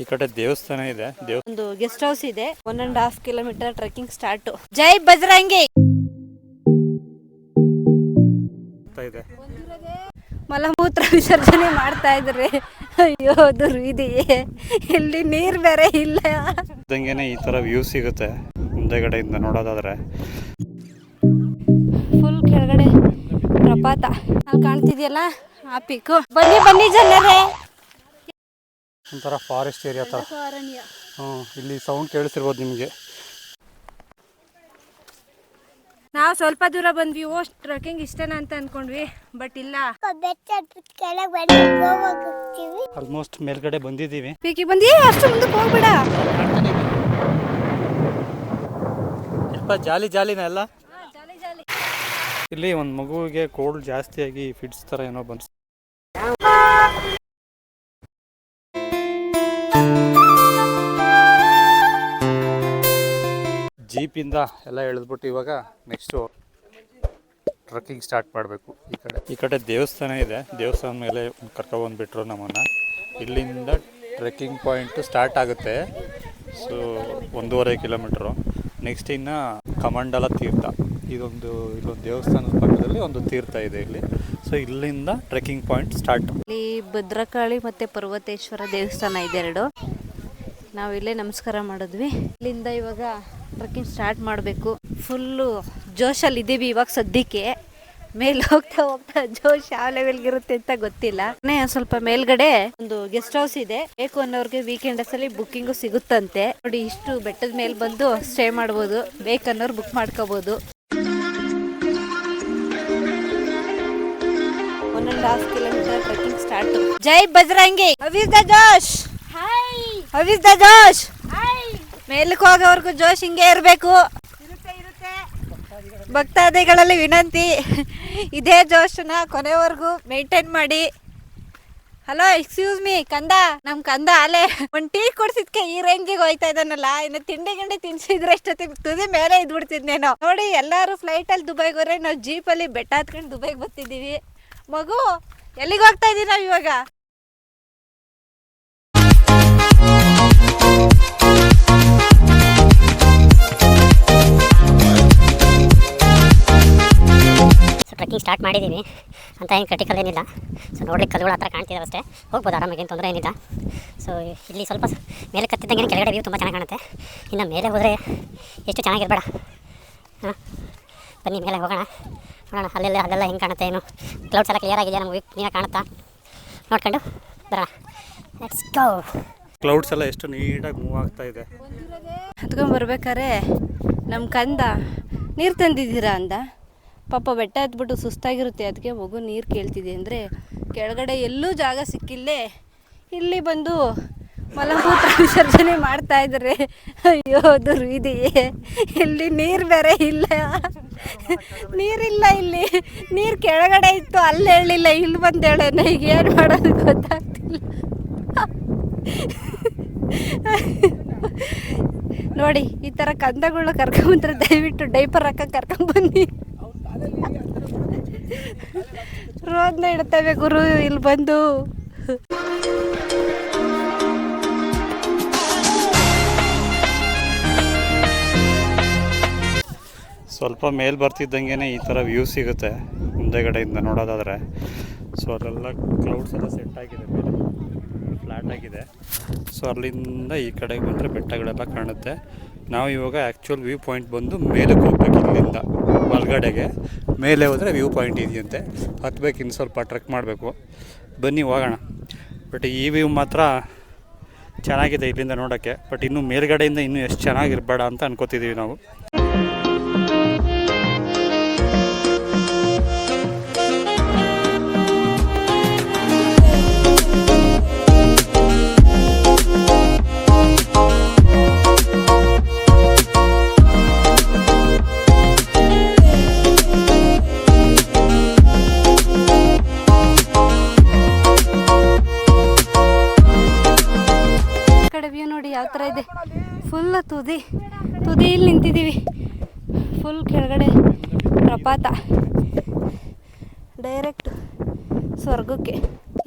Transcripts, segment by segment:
ಈ ಕಡೆ ದೇವಸ್ಥಾನ ಇದೆ, ಒಂದು ಗೆಸ್ಟ್ ಹೌಸ್ ಇದೆ. 1.5 ಕಿಲೋಮೀಟರ್ ಟ್ರೆಕ್ಕಿಂಗ್ ಸ್ಟಾರ್ಟ್. ಜೈ ಬಜರಂಗಿ. ಮಲಮೂತ್ರ ವಿಸರ್ಜನೆ ಮಾಡ್ತಾ ಇದ್ರೆ ಅಯ್ಯೋ ದುರ್ವಿಧಿಯೇ, ಇಲ್ಲಿ ನೀರ್ ಬೇರೆ ಇಲ್ಲ. ಈ ತರ ವ್ಯೂ ಸಿಗುತ್ತೆ ಮುಂದೆಗಡೆಯಿಂದ ನೋಡೋದಾದ್ರೆ. ಫುಲ್ ಕೆಳಗಡೆ ಪ್ರಪಾತ ಅಲ್ಲಿ ಕಾಣ್ತಿದ್ಯಲ್ಲ, ಆ ಪೀಕು. ಬನ್ನಿ ಬನ್ನಿ ಜನರೇ, ಒಂಥರ ಫಾರೆಸ್ಟ್ ಏರಿಯಾ ತರ. ಇಲ್ಲಿ ಸೌಂಡ್ ಕೇಳಿಸಿರ್ಬೋದು ನಿಮಗೆ. ನಾವು ಸ್ವಲ್ಪ ದೂರ ಬಂದ್ವಿ. ಟ್ರೆಕ್ಕಿಂಗ್ ಇಷ್ಟನಾ ಅಂತ ಅನ್ಕೊಂಡ್ವಿ, ಬಟ್ ಇಲ್ಲ, ಆಲ್ಮೋಸ್ಟ್ ಮೇಲ್ಗಡೆ ಬಂದಿದ್ದೀವಿ. ಪೀಕಿ ಬಂದಿ, ಅಷ್ಟು ಮುಂದಕ್ಕೆ ಹೋಗ್ಬೇಡ. ಸ್ವಲ್ಪ ಜಾಲಿ ಜಾಲಿನ ಎಲ್ಲ. ಇಲ್ಲಿ ಒಂದು ಮಗುವಿಗೆ ಕೋಲ್ಡ್ ಜಾಸ್ತಿಯಾಗಿ ಫಿಟ್ಸ್ ತರ ಏನೋ ಬಂತು. ಜೀಪಿಂದ ಎಲ್ಲ ಇಳಿದ್ಬಿಟ್ಟು ಇವಾಗ ನೆಕ್ಸ್ಟು ಟ್ರೆಕ್ಕಿಂಗ್ ಸ್ಟಾರ್ಟ್ ಮಾಡಬೇಕು. ಈ ಕಡೆ ದೇವಸ್ಥಾನ ಇದೆ, ದೇವಸ್ಥಾನ ಮೇಲೆ ಕರ್ಕೊಬಂದುಬಿಟ್ರು ನಮ್ಮನ್ನು. ಇಲ್ಲಿಂದ ಟ್ರೆಕ್ಕಿಂಗ್ ಪಾಯಿಂಟು ಸ್ಟಾರ್ಟ್ ಆಗುತ್ತೆ. So 1.5 kilometre. ನೆಕ್ಸ್ಟ್ ಇನ್ನು ಕಮಂಡಲ ತೀರ್ಥ, ಇಲ್ಲೊಂದು ದೇವಸ್ಥಾನದ ಪಕ್ಕದಲ್ಲಿ ಒಂದು ತೀರ್ಥ ಇದೆ ಇಲ್ಲಿ. ಸೊ ಇಲ್ಲಿಂದ ಟ್ರೆಕ್ಕಿಂಗ್ ಪಾಯಿಂಟ್ ಸ್ಟಾರ್ಟ್. ಇಲ್ಲಿ ಭದ್ರಕಾಳಿ ಮತ್ತು ಪರ್ವತೇಶ್ವರ ದೇವಸ್ಥಾನ ಇದೆ, ಎರಡು. ನಾವು ಇಲ್ಲೇ ನಮಸ್ಕಾರ ಮಾಡಿದ್ವಿ. ಇಲ್ಲಿಂದ ಇವಾಗ ಟ್ರೆಕ್ಕಿಂಗ್ ಸ್ಟಾರ್ಟ್ ಮಾಡಬೇಕು. ಫುಲ್ಲು ಜೋಶಲ್ಲಿ ಇದ್ದೀವಿ ಇವಾಗ ಸದ್ಯಕ್ಕೆ. ಮೇಲೆ ಹೋಗ್ತಾ ಹೋಗ್ತಾ ಜೋಶ್ ಯಾವ ಲೆವೆಲ್ಗಿರುತ್ತೆ ಅಂತ ಗೊತ್ತಿಲ್ಲ. ಸ್ವಲ್ಪ ಮೇಲ್ಗಡೆ ಒಂದು ಗೆಸ್ಟ್ ಹೌಸ್ ಇದೆ, ಬೇಕು ಅನ್ನೋರ್ಗೆ ವೀಕೆಂಡಸ್ ಅಲ್ಲಿ ಬುಕ್ಕಿಂಗು ಸಿಗುತ್ತಂತೆ. ನೋಡಿ, ಇಷ್ಟು ಬೆಟ್ಟದ ಮೇಲೆ ಬಂದು ಸ್ಟೇ ಮಾಡ್ಬೋದು, ಬೇಕನ್ನೋರು ಬುಕ್ ಮಾಡ್ಕೋಬಹುದು. 1.5 ಕಿಲೋಮೀಟರ್ ಟ್ರೆಕ್ಕಿಂಗ್ ಸ್ಟಾರ್ಟ್. ಜೈ ಬಜರಂಗಿ. ಹೌ ಇಸ್ ದ ಜೋಶ್? ಹೌ ಇಸ್ ದ ಜೋಶ್? ಮೇಲಕ್ಕೆ ಹೋಗೋವರೆಗೂ ಜೋಶ್ ಹಿಂಗೆ ಇರಬೇಕು. ಭಕ್ತಾದಿಗಳಲ್ಲಿ ವಿನಂತಿ, ಇದೇ ಜೋಶನ ಕೊನೆವರೆಗೂ ಮೇಂಟೈನ್ ಮಾಡಿ. ಹಲೋ, ಎಕ್ಸ್ಕ್ಯೂಸ್ ಮೀ, ಕಂದ. ನಮ್ ಕಂದ ಅಲೆ ಒಂದು ಟೀ ಕೊಡ್ಸಿದ್ಕೆ ಈ ರೇಂಜಿಗೆ ಹೋಯ್ತಾ ಇದ್ದಾನಲ್ಲ. ಇನ್ನು ತಿಂಡಿ ತಿನ್ಸಿದ್ರೆ ಎಷ್ಟೊತ್ತಿಗೆ ತುದಿ ಮೇಲೆ ಇದ್ಬಿಡ್ತಿದ್ನೇನೋ. ನೋಡಿ, ಎಲ್ಲರೂ ಫ್ಲೈಟಲ್ಲಿ ದುಬೈಗೆ ಹೋದ್ರೆ ನಾವು ಜೀಪಲ್ಲಿ ಬೆಟ್ಟ ಹತ್ಕೊಂಡು ದುಬೈಗೆ ಬರ್ತಿದ್ದೀವಿ. ಮಗು, ಎಲ್ಲಿಗೆ ಹೋಗ್ತಾ ಇದೀವಿ ನಾವು ಇವಾಗ? ಟ್ರೆಕ್ಕಿಂಗ್ ಸ್ಟಾರ್ಟ್ ಮಾಡಿದ್ದೀವಿ ಅಂತ ಏನು ಕ್ರಿಟಿಕಲ್ ಏನಿಲ್ಲ. ಸೊ ನೋಡ್ಲಿಕ್ಕೆ ಕಲ್ಲುಗಳು ಹತ್ರ ಕಾಣ್ತಿದ್ದಾವೆ ಅಷ್ಟೇ, ಹೋಗ್ಬೋದು ಆರಾಮಾಗಿ, ಏನು ತೊಂದರೆ ಏನಿಲ್ಲ. ಸೊ ಇಲ್ಲಿ ಸ್ವಲ್ಪ ಮೇಲೆ ಕತ್ತಿದ್ದಂಗೆ ಕೆಳಗಡೆ ವ್ಯೂ ತುಂಬ ಚೆನ್ನಾಗಿ ಕಾಣುತ್ತೆ. ಇನ್ನು ಮೇಲೆ ಹೋದರೆ ಎಷ್ಟು ಚೆನ್ನಾಗಿರ್ಬೇಡ. ಹಾಂ, ಬನ್ನಿ ಮೇಲೆ ಹೋಗೋಣ, ನೋಡೋಣ ಅಲ್ಲೆಲ್ಲ ಹೆಂಗೆ ಕಾಣುತ್ತೆ, ಏನು ಕ್ಲೌಡ್ಸ್ ಎಲ್ಲ ಕ್ಲಿಯರ್ ಆಗಿದೆಯಾ, ನಮಗೆ ನೀರಾಗಿ ಕಾಣುತ್ತಾ ನೋಡ್ಕೊಂಡು ಬರೋಣ. Let's go. ಕ್ಲೌಡ್ಸ್ ಎಲ್ಲ ಎಷ್ಟು ನೀಟಾಗಿ ಮೂವ್ ಆಗ್ತಾ ಇದೆ. ಹತ್ಕೊಂಡ್ಬರ್ಬೇಕಾದ್ರೆ ನಮ್ಮ ಕಂದ ನೀರು ತಂದಿದ್ದೀರಾ ಅಂದ. ಪಾಪ ಬೆಟ್ಟ ಹತ್ಬಿಟ್ಟು ಸುಸ್ತಾಗಿರುತ್ತೆ, ಅದಕ್ಕೆ ಮಗು ನೀರು ಕೇಳ್ತಿದೆ ಅಂದರೆ ಕೆಳಗಡೆ ಎಲ್ಲೂ ಜಾಗ ಸಿಕ್ಕಿಲ್ಲೇ ಇಲ್ಲಿ ಬಂದು ಮಲಮೂತ್ರ ವಿಸರ್ಜನೆ ಮಾಡ್ತಾ ಇದ್ದಾರೆ. ಅಯ್ಯೋ ದುರ್ವಿಧಿಯೇ, ಇಲ್ಲಿ ನೀರು ಬೇರೆ ಇಲ್ಲ. ನೀರಿಲ್ಲ, ಇಲ್ಲಿ ನೀರು ಕೆಳಗಡೆ ಇತ್ತು, ಅಲ್ಲಿ ಹೇಳಿಲ್ಲ, ಇಲ್ಲಿ ಬಂದು ಹೇಳೋಣ. ಈಗ ಏನು ಮಾಡೋದು ಗೊತ್ತಾಗ್ತಿಲ್ಲ. ನೋಡಿ, ಈ ಥರ ಕಂದಗಳನ್ನ ಕರ್ಕೊಂಬಂದ್ರೆ ದಯವಿಟ್ಟು ಡೈಪರ್ ಹಾಕಿ ಕರ್ಕೊಂಬನ್ನಿ. ರೋದ್ನ ಇಡ್ತೇವೆ ಗುರು ಇಲ್ಲಿ ಬಂದು. ಸ್ವಲ್ಪ ಮೇಲ್ ಬರ್ತಿದ್ದಂಗೆ ಈ ಥರ ವ್ಯೂ ಸಿಗುತ್ತೆ ಮುಂದೆಗಡೆಯಿಂದ ನೋಡೋದಾದರೆ. ಸೊ ಅಲ್ಲೆಲ್ಲ ಕ್ಲೌಡ್ಸ್ ಎಲ್ಲ ಸೆಟ್ ಆಗಿದೆ, ಮೇಲೆ ಫ್ಲ್ಯಾಟ್ ಆಗಿದೆ. ಸೊ ಅಲ್ಲಿಂದ ಈ ಕಡೆಗೆ ಬಂದರೆ ಬೆಟ್ಟಗಳೆಲ್ಲ ಕಾಣುತ್ತೆ. ನಾವು ಇವಾಗ ಆ್ಯಕ್ಚುಯಲ್ ವ್ಯೂ ಪಾಯಿಂಟ್ ಬಂದು ಮೇಲಕ್ಕೆ ಹೋಗ್ಬೇಕು. ಇಲ್ಲಿಂದ ಒಳಗಡೆಗೆ ಮೇಲೆ ಹೋದರೆ ವ್ಯೂ ಪಾಯಿಂಟ್ ಇದೆಯಂತೆ, ಹತ್ಬೇಕು, ಇನ್ನು ಸ್ವಲ್ಪ ಟ್ರೆಕ್ ಮಾಡಬೇಕು. ಬನ್ನಿ ಹೋಗೋಣ. ಬಟ್ ಈ ವ್ಯೂ ಮಾತ್ರ ಚೆನ್ನಾಗಿದೆ ಇಲ್ಲಿಂದ ನೋಡೋಕ್ಕೆ. ಬಟ್ ಇನ್ನೂ ಮೇಲ್ಗಡೆಯಿಂದ ಇನ್ನೂ ಎಷ್ಟು ಚೆನ್ನಾಗಿರಬೇಡ ಅಂತ ಅನ್ಕೋತಿದ್ದೀವಿ ನಾವು. ಯಾವ ಥರ ಇದೆ, ಫುಲ್ ತುದಿಯಲ್ಲಿ ನಿಂತಿದ್ದೀವಿ. ಫುಲ್ ಕೆಳಗಡೆ ಪ್ರಪಾತ, ಡೈರೆಕ್ಟ್ ಸ್ವರ್ಗಕ್ಕೆ.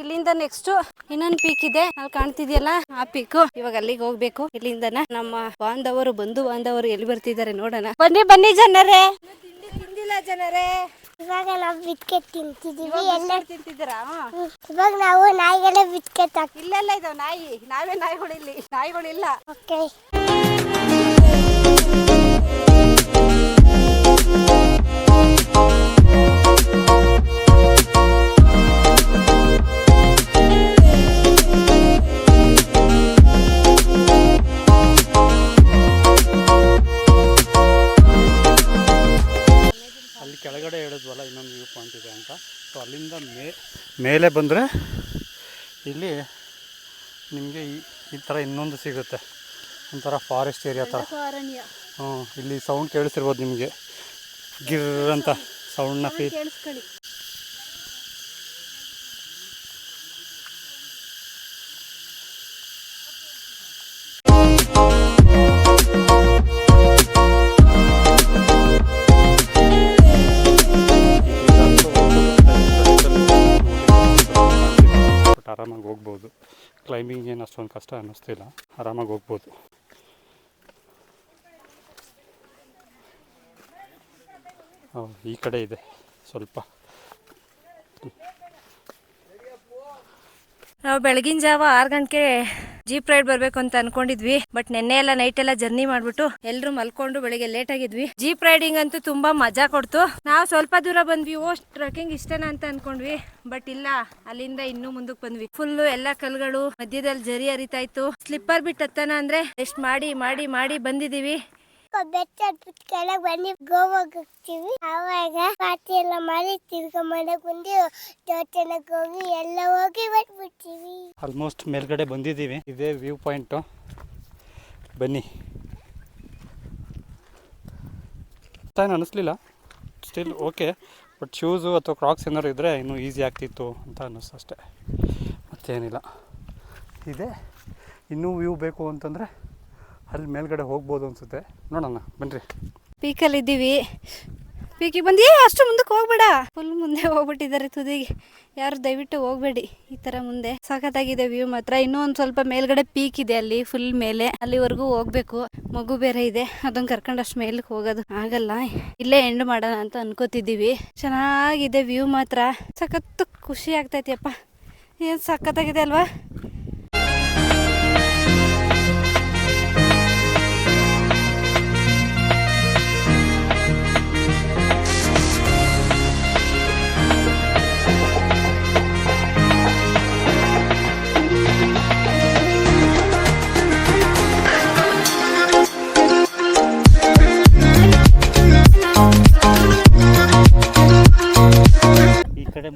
ಇಲ್ಲಿಂದ ನೆಕ್ಸ್ಟ್ ಇನ್ನೊಂದು ಪೀಕ್ ಇದೆ, ಅಲ್ಲಿ ಕಾಣ್ತಿದ್ಯಲ್ಲ ಆ ಪೀಕು. ಇವಾಗ ಅಲ್ಲಿಗೆ ಹೋಗ್ಬೇಕು. ಇಲ್ಲಿಂದನ ನಮ್ಮ ಬಂಧು ಬಾಂಧವರು ಎಲ್ಲಿ ಬರ್ತಿದ್ದಾರೆ ನೋಡೋಣ. ಬನ್ನಿ ಬನ್ನಿ ಜನರೇ. ತಿಂದಿಲ್ಲ ಜನರೇ. ಇವಾಗ ನಾವು ಬಿಸ್ಕೆಟ್ ತಿಂತಿದೀವಿ. ಎಲ್ಲ ತಿಂತಿದ್ದೀರಾ? ಇವಾಗ ನಾವು ನಾಯಿಗೆಲ್ಲ ಬಿಸ್ಕೆಟ್ ಹಾಕಿ. ಇಲ್ಲೆಲ್ಲ ಇದಾವ ನಾಯಿ. ನಾವೇ ನಾಯಿಗಳು, ಇಲ್ಲಿ ನಾಯಿಗಳಿಲ್ಲ. ಓಕೆ. ಅಲ್ಲಿ ಕೆಳಗಡೆ ಹೇಳಿದ್ವಲ್ಲ ಇನ್ನೊಂದು ವ್ಯೂ ಪಾಯಿಂಟ್ ಇದೆ ಅಂತ. ಸೊ ಅಲ್ಲಿಂದ ಮೇಲೆ ಬಂದರೆ ಇಲ್ಲಿ ನಿಮಗೆ ಈ ಥರ ಇನ್ನೊಂದು ಸಿಗುತ್ತೆ, ಒಂಥರ ಫಾರೆಸ್ಟ್ ಏರಿಯಾ ಥರ. ಅರಣ್ಯ. ಇಲ್ಲಿ ಸೌಂಡ್ ಕೇಳಿಸಿರ್ಬೋದು ನಿಮಗೆ, ಗಿರ್ ಅಂತ ಸೌಂಡ್ನ ಫೀಲ್. ಕೇಳಿಸ್ಕೊಳ್ಳಿ. ಆರಾಮಾಗಿ ಹೋಗ್ಬೋದು. ಕ್ಲೈಂಬಿಂಗ್ ಏನು ಅಷ್ಟೊಂದು ಕಷ್ಟ ಅನ್ನಿಸ್ತಿಲ್ಲ, ಆರಾಮಾಗಿ ಹೋಗ್ಬೋದು. ಈ ಕಡೆ ಇದೆ ಸ್ವಲ್ಪ. ನಾವು ಬೆಳಗಿನ ಜಾವ 6 ಗಂಟೆಗೆ ಜೀಪ್ ರೈಡ್ ಬರ್ಬೇಕು ಅಂತ ಅನ್ಕೊಂಡಿದ್ವಿ. ಬಟ್ ನೆನ್ನೆ ಎಲ್ಲ ನೈಟ್ ಎಲ್ಲ ಜರ್ನಿ ಮಾಡ್ಬಿಟ್ಟು ಎಲ್ರು ಮಲ್ಕೊಂಡು ಬೆಳಿಗ್ಗೆ ಲೇಟ್ ಆಗಿದ್ವಿ. ಜೀಪ್ ರೈಡಿಂಗ್ ಅಂತೂ ತುಂಬಾ ಮಜಾ ಕೊಡ್ತು. ನಾವು ಸ್ವಲ್ಪ ದೂರ ಬಂದ್ವಿ. ಟ್ರೆಕ್ಕಿಂಗ್ ಇಷ್ಟೇನಾ ಅಂತ ಅನ್ಕೊಂಡ್ವಿ, ಬಟ್ ಇಲ್ಲ, ಅಲ್ಲಿಂದ ಇನ್ನೂ ಮುಂದಕ್ಕೆ ಬಂದ್ವಿ. ಫುಲ್ ಎಲ್ಲ ಕಲ್ಗಳು, ಮಧ್ಯದಲ್ಲಿ ಜರಿ ಹರಿತಾ ಇತ್ತು. ಸ್ಲಿಪ್ಪರ್ ಬಿಟ್ಟು ಹತ್ತನ ಅಂದ್ರೆ ಎಷ್ಟು ಮಾಡಿ ಮಾಡಿ ಮಾಡಿ ಬಂದಿದೀವಿ. ಬೆಟ್ಟ ಕೆಳಗೆ ಬನ್ನಿ ಗೋವಾಗ ಹೋಗ್ತೀವಿ. ಆವಾಗ ಪಾರ್ಟಿ ಎಲ್ಲ ಮಾಡಿ ತಿರ್ಗಾ ಮನೆಗೆ ಬಂದು ದೇವಸ್ಥಾನಕ್ಕೆ ಹೋಗಿ ಎಲ್ಲ ಹೋಗಿ ಬಂದ್ಬಿಡ್ತೀವಿ. ಆಲ್ಮೋಸ್ಟ್ ಮೇಲ್ಗಡೆ ಬಂದಿದ್ದೀವಿ. ಇದೇ ವ್ಯೂ ಪಾಯಿಂಟು. ಬನ್ನಿ. ಏನು ಅನ್ನಿಸ್ಲಿಲ್ಲ, ಸ್ಟಿಲ್ ಓಕೆ. ಬಟ್ ಶೂಸು ಅಥವಾ ಕ್ರಾಕ್ಸ್ ಏನಾದ್ರು ಇದ್ದರೆ ಇನ್ನೂ ಈಸಿ ಆಗ್ತಿತ್ತು ಅಂತ ಅನ್ನಿಸ್ತು ಅಷ್ಟೇ, ಮತ್ತೇನಿಲ್ಲ. ಇದೆ ಇನ್ನೂ ವ್ಯೂ ಬೇಕು ಅಂತಂದರೆ ಅಲ್ಲಿ ಮೇಲ್ಗಡೆ ಹೋಗ್ಬೋದು ಅನಿಸುತ್ತೆ, ನೋಡೋಣ ಬನ್ನಿರಿ. ಪೀಕಲ್ಲಿ ಇದ್ದೀವಿ. ಪೀಕಿಗೆ ಬಂದು ಅಷ್ಟು ಮುಂದಕ್ಕೆ ಹೋಗ್ಬೇಡ, ಫುಲ್ ಮುಂದೆ ಹೋಗ್ಬಿಟ್ಟಿದ್ದಾರೆ ತುದಿಗೆ. ಯಾರು ದಯವಿಟ್ಟು ಹೋಗ್ಬೇಡಿ ಈ ಥರ ಮುಂದೆ. ಸಖತ್ತಾಗಿದೆ ವ್ಯೂ ಮಾತ್ರ. ಇನ್ನೂ ಒಂದು ಸ್ವಲ್ಪ ಮೇಲ್ಗಡೆ ಪೀಕ್ ಇದೆ ಅಲ್ಲಿ ಫುಲ್ ಮೇಲೆ, ಅಲ್ಲಿವರೆಗೂ ಹೋಗ್ಬೇಕು. ಮಗು ಬೇರೆ ಇದೆ, ಅದನ್ನು ಕರ್ಕೊಂಡು ಅಷ್ಟು ಮೇಲಕ್ಕೆ ಹೋಗೋದು ಆಗಲ್ಲ. ಇಲ್ಲೇ ಎಂಡ್ ಮಾಡೋಣ ಅಂತ ಅನ್ಕೋತಿದ್ದೀವಿ. ಚೆನ್ನಾಗಿದೆ ವ್ಯೂ ಮಾತ್ರ, ಸಖತ್ತು ಖುಷಿ ಆಗ್ತೈತಿಯಪ್ಪ. ಏನು ಸಖತ್ತಾಗಿದೆ ಅಲ್ವಾ?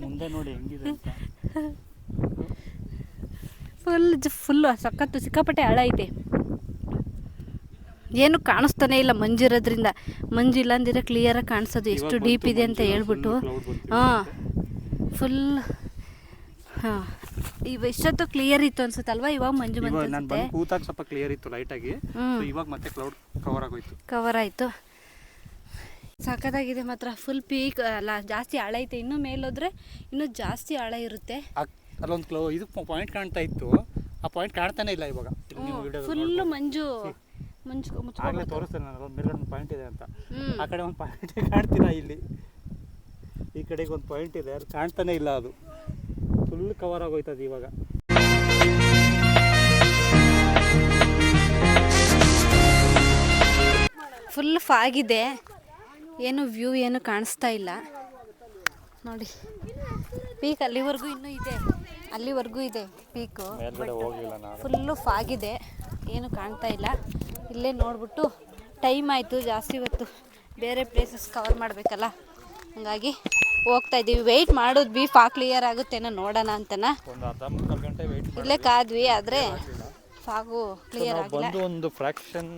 ಮುಂದೆ ನೋಡಿ ಹೆಂಗಿದೆ ಅಂತ. ಫುಲ್ಲು ಸಖತ್ತು ಸಿಕ್ಕಾಪಟ್ಟೆ ಆಳ ಐತೆ. ಏನು ಕಾಣಿಸ್ತಾನೆ ಇಲ್ಲ ಮಂಜಿರೋದ್ರಿಂದ. ಮಂಜು ಇಲ್ಲಾಂದಿದ್ರೆ ಕ್ಲಿಯರಾಗಿ ಕಾಣಿಸೋದು ಎಷ್ಟು ಡೀಪ್ ಇದೆ ಅಂತ ಹೇಳ್ಬಿಟ್ಟು. ಹಾಂ, ಫುಲ್. ಹಾಂ, ಇಷ್ಟೊತ್ತು ಕ್ಲಿಯರ್ ಇತ್ತು ಅನ್ಸುತ್ತಲ್ವಾ? ಇವಾಗ ಮಂಜು ಬಂತು. ಕೂತಾಗ ಸ್ವಲ್ಪ ಕ್ಲಿಯರ್ ಇತ್ತು ಲೈಟಾಗಿ. ಇವಾಗ ಮತ್ತೆ ಕ್ಲೌಡ್ ಕವರ್ ಆಯಿತು. ಸಖತ್ತಾಗಿದೆ ಮಾತ್ರ. ಫುಲ್ ಪೀಕ್ ಅಲ್ಲ, ಜಾಸ್ತಿ ಆಳ ಐತೆ. ಇನ್ನೂ ಮೇಲೋದ್ರೆ ಇನ್ನೂ ಜಾಸ್ತಿ ಆಳ ಇರುತ್ತೆ. ಅಲ್ಲೊಂದು ಇದು ಪಾಯಿಂಟ್ ಕಾಣ್ತಾ ಇತ್ತು, ಆ ಪಾಯಿಂಟ್ ಕಾಣ್ತಾನೆ ಇಲ್ಲ ಇವಾಗ. ಫುಲ್ಲು ಮಂಜು ಆಗಲೇ ತೋರಿಸ್ತೇನೆ ನಾನು, ಮೇಲ್ಗಡೆ ಒಂದು ಪಾಯಿಂಟ್ ಇದೆ ಅಂತ. ಆ ಕಡೆ ಒಂದು ಪಾಯಿಂಟ್ ಕಾಣ್ತಿಲ್ಲ, ಇಲ್ಲಿ ಈ ಕಡೆಗೆ ಒಂದು ಪಾಯಿಂಟ್ ಇದೆ, ಅದು ಕಾಣ್ತಾನೆ ಇಲ್ಲ. ಅದು ಫುಲ್ ಕವರ್ ಆಗೋಯ್ತದೆ ಇವಾಗ. ಫುಲ್ ಫಾಗಿದೆ, ಏನು ವ್ಯೂ ಏನು ಕಾಣಿಸ್ತಾ ಇಲ್ಲ ನೋಡಿ. ಪೀಕ್ ಅಲ್ಲಿವರೆಗೂ ಇನ್ನೂ ಇದೆ, ಅಲ್ಲಿವರೆಗೂ ಇದೆ ಪೀಕು. ಫುಲ್ಲು ಫಾಗಿದೆ, ಏನು ಕಾಣ್ತಾ ಇಲ್ಲ. ಇಲ್ಲೇ ನೋಡ್ಬಿಟ್ಟು ಟೈಮ್ ಆಯಿತು ಜಾಸ್ತಿ. ಇವತ್ತು ಬೇರೆ ಪ್ಲೇಸಸ್ ಕವರ್ ಮಾಡಬೇಕಲ್ಲ, ಹಾಗಾಗಿ ಹೋಗ್ತಾ ಇದ್ದೀವಿ. ವೆಯ್ಟ್ ಮಾಡಿದ್ವಿ ಫಾಗ್ ಕ್ಲಿಯರ್ ಆಗುತ್ತೇನೋ ನೋಡೋಣ ಅಂತನ. ಇಲ್ಲೇ ಕಾದ್ವಿ, ಆದರೆ ಫಾಗು ಕ್ಲಿಯರ್ ಆಗಿಲ್ಲ. ಒಂದು ಫ್ರಾಕ್ಷನ್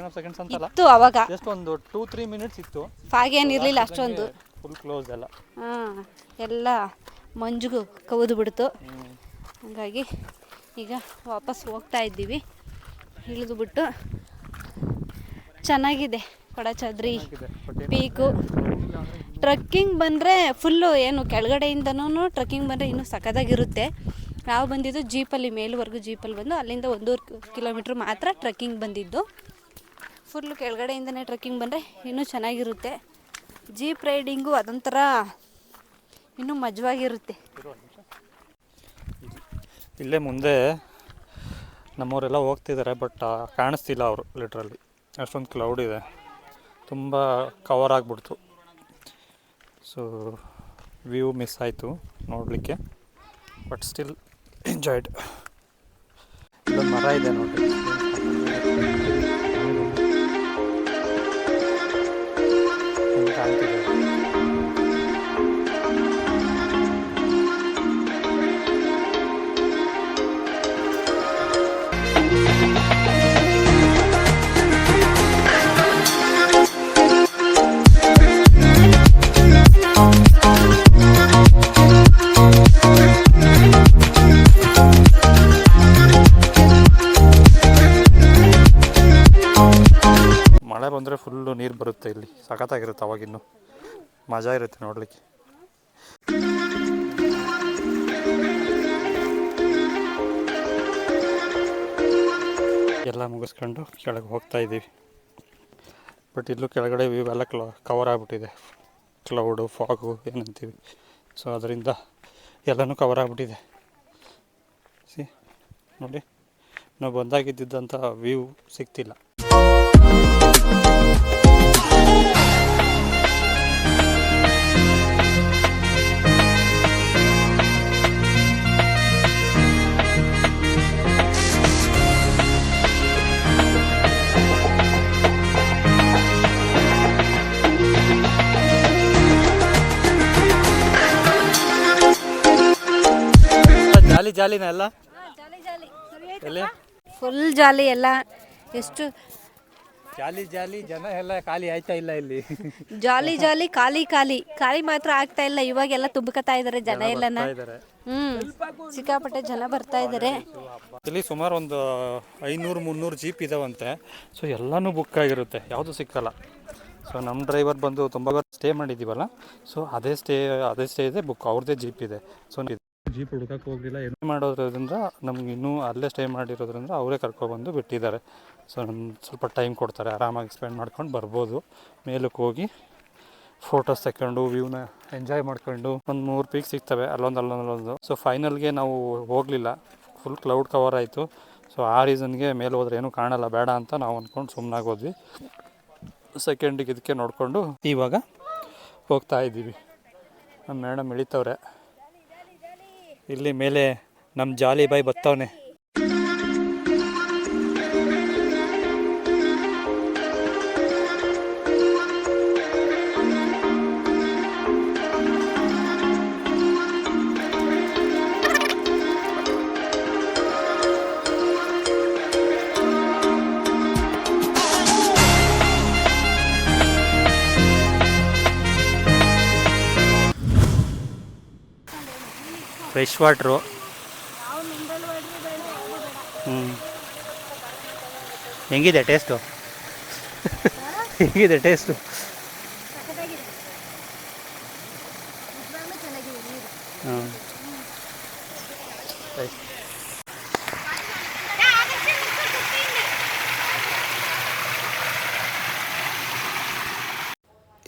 ಆಫ್ ಸೆಕೆಂಡ್ಸ್ ಅಂತಲ್ಲ ಇತ್ತು ಅವಾಗ, ಜಸ್ಟ್ ಒಂದು 2-3 ಮಿನಿಟ್ಸ್ ಇತ್ತು. ಫಾಗ್ ಏನಿರಲಿಲ್ಲ ಅಷ್ಟೊಂದು. ಫುಲ್ ಕ್ಲೋಸ್ ಎಲ್ಲ. ಹಾಂ, ಎಲ್ಲ ಮಂಜುಗೂ ಕವಿದು ಬಿಡ್ತು. ಹಾಗಾಗಿ ಈಗ ವಾಪಸ್ ಹೋಗ್ತಾ ಇದ್ದೀವಿ. ಇಳಿದುಬಿಟ್ಟು ಚೆನ್ನಾಗಿದೆ ಕೊಡಚಾದ್ರಿ ಪೀಕು. ಟ್ರಕ್ಕಿಂಗ್ ಬಂದರೆ ಫುಲ್ಲು ಏನು ಕೆಳಗಡೆಯಿಂದನೂ ಟ್ರಕ್ಕಿಂಗ್ ಬಂದರೆ ಇನ್ನೂ ಸಖತ್ತಾಗಿರುತ್ತೆ. ನಾವು ಬಂದಿದ್ದು ಜೀಪಲ್ಲಿ, ಮೇಲ್ವರೆಗೂ ಜೀಪಲ್ಲಿ ಬಂದು ಅಲ್ಲಿಂದ 1.5 ಕಿಲೋಮೀಟ್ರ್ ಮಾತ್ರ ಟ್ರಕ್ಕಿಂಗ್ ಬಂದಿದ್ದು. ಫುಲ್ಲು ಕೆಳಗಡೆಯಿಂದನೇ ಟ್ರಕ್ಕಿಂಗ್ ಬಂದರೆ ಇನ್ನೂ ಚೆನ್ನಾಗಿರುತ್ತೆ. ಜೀಪ್ ರೈಡಿಂಗು ಅದೊಂಥರ ಇನ್ನೂ ಮಜವಾಗಿರುತ್ತೆ. ಇಲ್ಲೇ ಮುಂದೆ ನಮ್ಮವರೆಲ್ಲ ಹೋಗ್ತಿದ್ದಾರೆ, ಬಟ್ ಕಾಣಿಸ್ತಿಲ್ಲ ಅವರು. ಲಿಟ್ರಲ್ಲಿ ಅಷ್ಟೊಂದು ಕ್ಲೌಡ್ ಇದೆ, ತುಂಬ ಕವರ್ ಆಗಿಬಿಡ್ತು. ಸೊ ವ್ಯೂ ಮಿಸ್ ಆಯಿತು ನೋಡಲಿಕ್ಕೆ, ಬಟ್ ಸ್ಟಿಲ್ ಎಂಜಾಯ್ಡ್. ಇಲ್ಲೊಂದು ಮರ ಇದೆ ನೋಡಿ, ಕಾಣ್ತಿದೆ. ಮಳೆ ಬಂದರೆ ಫುಲ್ಲು ನೀರು ಬರುತ್ತೆ ಇಲ್ಲಿ, ಸಖತ್ತಾಗಿರುತ್ತೆ. ಅವಾಗಿನ್ನೂ ಮಜಾ ಇರುತ್ತೆ ನೋಡಲಿಕ್ಕೆ. ಎಲ್ಲ ಮುಗಿಸ್ಕೊಂಡು ಕೆಳಗೆ ಹೋಗ್ತಾ ಇದ್ದೀವಿ. ಬಟ್ ಇಲ್ಲೂ ಕೆಳಗಡೆ ವ್ಯೂ ಎಲ್ಲ ಕವರ್ ಆಗಿಬಿಟ್ಟಿದೆ, ಕ್ಲೌಡು, ಫಾಗು ಏನಂತೀವಿ. ಸೊ ಅದರಿಂದ ಎಲ್ಲನೂ ಕವರ್ ಆಗಿಬಿಟ್ಟಿದೆ. ನೋಡಿ, ನಾವು ಬಂದಾಗಿದ್ದಂಥ ವ್ಯೂ ಸಿಗ್ತಿಲ್ಲ. ಜಾಲಿ ಜಾಲಿನ ಎಲ್ಲ ಎಲ್ಲಿ ಫುಲ್ ಜಾಲಿ ಎಲ್ಲ. ಎಷ್ಟು ಜಾಲಿ ಜಾಲಿ, ಜನ ಎಲ್ಲ ಖಾಲಿ ಆಯ್ತಾ ಇಲ್ಲ ಇಲ್ಲಿ. ಜಾಲಿ ಜಾಲಿ, ಖಾಲಿ ಖಾಲಿ ಖಾಲಿ ಮಾತ್ರ ಆಗ್ತಾ ಇಲ್ಲ. ಇವಾಗೆಲ್ಲ ತುಂಬಕತ್ತಾ ಇದ್ದಾರೆ ಜನ ಎಲ್ಲನ. ಸಿಕ್ಕಾಪಟ್ಟೆ ಜನ ಬರ್ತಾ ಇದ್ದಾರೆ. ಇಲ್ಲಿ ಸುಮಾರು ಒಂದು 500-300 ಜೀಪ್ ಇದಾವಂತೆ. ಸೊ ಎಲ್ಲನೂ ಬುಕ್ ಆಗಿರುತ್ತೆ, ಯಾವುದು ಸಿಕ್ಕಲ್ಲ. ಸೊ ನಮ್ಮ ಡ್ರೈವರ್ ಬಂದು ತುಂಬ ಸ್ಟೇ ಮಾಡಿದ್ದೀವಲ್ಲ, ಸೊ ಅದೇ ಸ್ಟೇ ಇದೆ ಬುಕ್, ಅವ್ರದ್ದೇ ಜೀಪ್ ಇದೆ. ಸೊ ಜೀಪ್ ಹುಡ್ಕಕ್ಕೆ ಹೋಗಲಿಲ್ಲ, ಏನು ಮಾಡೋದ್ರಿಂದ ನಮ್ಗೆ ಇನ್ನೂ ಅಲ್ಲೇ ಸ್ಟೇ ಮಾಡಿರೋದ್ರಿಂದ ಅವರೇ ಕರ್ಕೊಬಂದು ಬಿಟ್ಟಿದ್ದಾರೆ. ಸೊ ನಮ್ಗೆ ಸ್ವಲ್ಪ ಟೈಮ್ ಕೊಡ್ತಾರೆ, ಆರಾಮಾಗಿ ಸ್ಪೆಂಡ್ ಮಾಡ್ಕೊಂಡು ಬರ್ಬೋದು. ಮೇಲಕ್ಕೆ ಹೋಗಿ ಫೋಟೋಸ್ ತಗೊಂಡು ವ್ಯೂನ ಎಂಜಾಯ್ ಮಾಡ್ಕೊಂಡು ಒಂದು 3 ಪೀಕ್ ಸಿಗ್ತವೆ, ಅಲ್ಲೊಂದು. ಸೊ ಫೈನಲ್ಗೆ ನಾವು ಹೋಗಲಿಲ್ಲ, ಫುಲ್ ಕ್ಲೌಡ್ ಕವರ್ ಆಯಿತು. ಸೊ ಆ ರೀಸನ್ಗೆ ಮೇಲೆ ಹೋದ್ರೆ ಏನೂ ಕಾಣಲ್ಲ, ಬೇಡ ಅಂತ ನಾವು ಅಂದ್ಕೊಂಡು ಸುಮ್ಮನಾಗೋದ್ವಿ. ಸೆಕೆಂಡಿಗೆ ಇದಕ್ಕೆ ನೋಡಿಕೊಂಡು ಇವಾಗ ಹೋಗ್ತಾ ಇದ್ದೀವಿ. ನಮ್ಮ ಮೇಡಮ್ ಇಳಿತವ್ರೆ ಇಲ್ಲಿ ಮೇಲೆ. ನಮ್ಮ ಜಾಲಿ ಬಾಯ್ ಬತ್ತವನೆ. Fresh water. ಹೆಂಗಿದೆ ಟೇಸ್ಟು? ಹೇಗಿದೆ ಟೇಸ್ಟು? ಹಾಂ,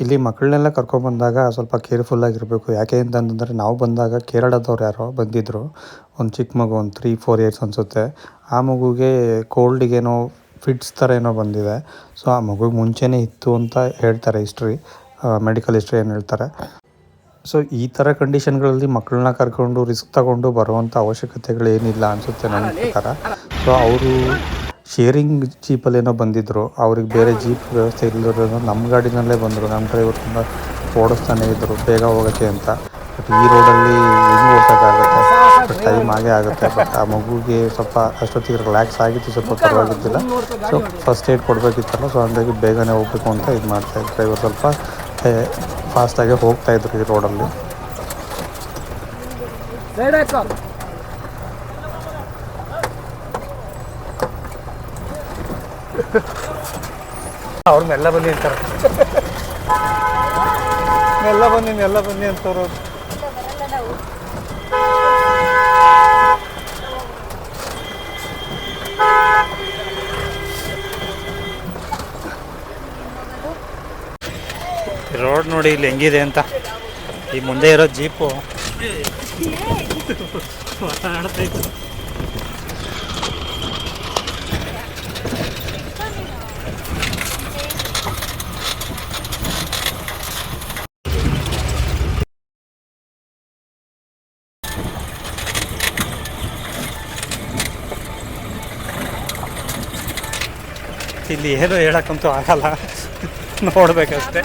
ಇಲ್ಲಿ ಮಕ್ಕಳನ್ನೆಲ್ಲ ಕರ್ಕೊಂಡ್ಬಂದಾಗ ಸ್ವಲ್ಪ ಕೇರ್ಫುಲ್ಲಾಗಿರಬೇಕು. ಯಾಕೆ ಅಂತಂದರೆ ನಾವು ಬಂದಾಗ ಕೇರಳದವ್ರು ಯಾರೋ ಬಂದಿದ್ದರು, ಒಂದು ಚಿಕ್ಕ ಮಗು, ಒಂದು 3-4 ಇಯರ್ಸ್ ಅನಿಸುತ್ತೆ. ಆ ಮಗುಗೆ ಕೋಲ್ಡಿಗೇನೋ ಫಿಟ್ಸ್ ಥರ ಏನೋ ಬಂದಿದೆ. ಸೊ ಆ ಮಗುಗೆ ಮುಂಚೆನೇ ಇತ್ತು ಅಂತ ಹೇಳ್ತಾರೆ ಮೆಡಿಕಲ್ ಹಿಸ್ಟ್ರಿ ಏನು ಹೇಳ್ತಾರೆ. ಸೊ ಈ ಥರ ಕಂಡೀಷನ್ಗಳಲ್ಲಿ ಮಕ್ಕಳನ್ನ ಕರ್ಕೊಂಡು ರಿಸ್ಕ್ ತಗೊಂಡು ಬರುವಂಥ ಅವಶ್ಯಕತೆಗಳೇನಿಲ್ಲ ಅನಿಸುತ್ತೆ ನನ್ನ ಪ್ರಕಾರ. ಸೊ ಅವರು ಶೇರಿಂಗ್ ಜೀಪಲ್ಲೇನೋ ಬಂದಿದ್ದರು, ಅವ್ರಿಗೆ ಬೇರೆ ಜೀಪ್ ವ್ಯವಸ್ಥೆ ಇಲ್ಲದಿರೋದು ನಮ್ಮ ಗಾಡಿನಲ್ಲೇ ಬಂದರು. ನಮ್ಮ ಡ್ರೈವರ್ ತುಂಬ ಓಡಿಸ್ತಾನೆ ಇದ್ದರು ಬೇಗ ಹೋಗೋಕ್ಕೆ ಅಂತ. ಬಟ್ ಈ ರೋಡಲ್ಲಿ ಹೆಂಗೆ ಓಡಿಸೋಕ್ಕಾಗುತ್ತೆ, ಟೈಮ್ ಆಗೇ ಆಗುತ್ತೆ. ಬಟ್ ಆ ಮಗುಗೆ ಸ್ವಲ್ಪ ಅಷ್ಟೊತ್ತಿಗೆ ರಿಲ್ಯಾಕ್ಸ್ ಆಗಿತ್ತು, ಸ್ವಲ್ಪ ಪರವಾಗಿದ್ದಿಲ್ಲ. ಸೊ ಫಸ್ಟ್ ಏಡ್ ಕೊಡಬೇಕಿತ್ತಲ್ಲ, ಸೊ ಹಂಗಾಗಿ ಬೇಗನೆ ಹೋಗಬೇಕು ಅಂತ ಇದು ಮಾಡ್ತಾಯಿದ್ರು. ಡ್ರೈವರ್ ಸ್ವಲ್ಪ ಫಾಸ್ಟಾಗೆ ಹೋಗ್ತಾಯಿದ್ರು ಈ ರೋಡಲ್ಲಿ. ಅವ್ರನ್ನೆಲ್ಲ ಬಂದಿರ್ತಾರೆ. ಎಲ್ಲ ಬನ್ನಿ ಅಂತವ್ರು. ರೋಡ್ ನೋಡಿ ಇಲ್ಲಿ ಹೆಂಗಿದೆ ಅಂತ. ಈ ಮುಂದೆ ಇರೋ ಜೀಪು ಮಾತಾಡ್ತೈತೆ. ಇಲ್ಲಿ ಏನು ಹೇಳಕ್ಕಂತೂ ಆಗಲ್ಲ, ನೋಡ್ಬೇಕಷ್ಟೆ.